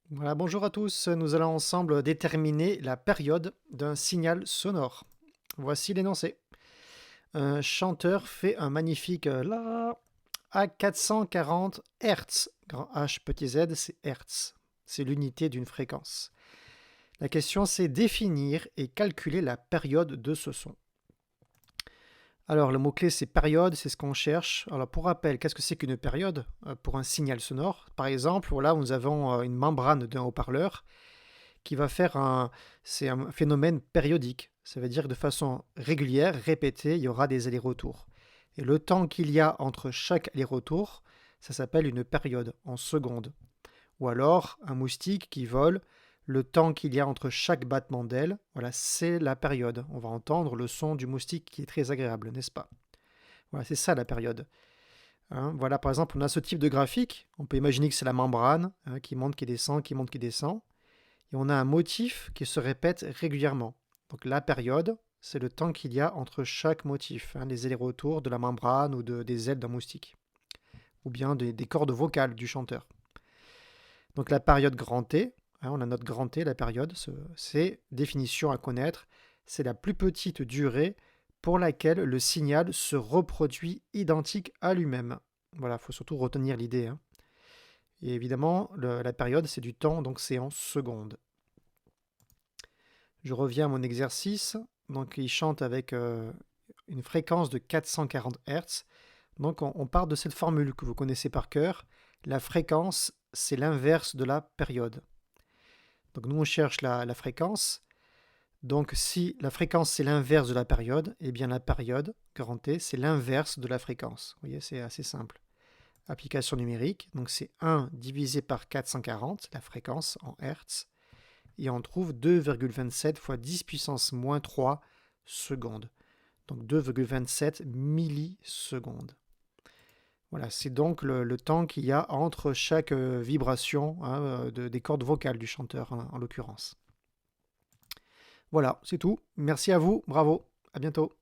Voilà, bonjour à tous. Nous allons ensemble déterminer la période d'un signal sonore. Voici l'énoncé. Un chanteur fait un magnifique la à 440 Hertz. Grand H petit z, c'est Hertz. C'est l'unité d'une fréquence. La question, c'est définir et calculer la période de ce son. Alors, le mot-clé, c'est période, c'est ce qu'on cherche. Alors, pour rappel, qu'est-ce que c'est qu'une période pour un signal sonore? Par exemple, voilà, nous avons une membrane d'un haut-parleur qui va faire c'est un phénomène périodique. Ça veut dire que de façon régulière, répétée, il y aura des allers-retours. Et le temps qu'il y a entre chaque aller-retour, ça s'appelle une période en secondes. Ou alors un moustique qui vole, le temps qu'il y a entre chaque battement d'aile, voilà, c'est la période. On va entendre le son du moustique qui est très agréable, n'est-ce pas? Voilà, c'est ça la période. Hein, voilà, par exemple, on a ce type de graphique. On peut imaginer que c'est la membrane hein, qui monte, qui descend, qui monte, qui descend. Et on a un motif qui se répète régulièrement. Donc la période, c'est le temps qu'il y a entre chaque motif, hein, les allers-retours de la membrane ou des ailes d'un moustique, ou bien des cordes vocales du chanteur. Donc la période grand T, hein, on a notre grand T, la période, c'est définition à connaître, c'est la plus petite durée pour laquelle le signal se reproduit identique à lui-même. Voilà, il faut surtout retenir l'idée. Hein. Et évidemment, la période, c'est du temps, donc c'est en secondes. Je reviens à mon exercice. Donc, il chante avec une fréquence de 440 Hz. Donc, on part de cette formule que vous connaissez par cœur. La fréquence, c'est l'inverse de la période. Donc, nous, on cherche la fréquence. Donc, si la fréquence, c'est l'inverse de la période, eh bien, la période, grand T, c'est l'inverse de la fréquence. Vous voyez, c'est assez simple. Application numérique. Donc, c'est 1 divisé par 440, la fréquence en Hertz. Et on trouve 2,27 fois 10 puissance moins 3 secondes. Donc 2,27 millisecondes. Voilà, c'est donc le temps qu'il y a entre chaque vibration hein, des cordes vocales du chanteur, hein, en l'occurrence. Voilà, c'est tout. Merci à vous, bravo, à bientôt.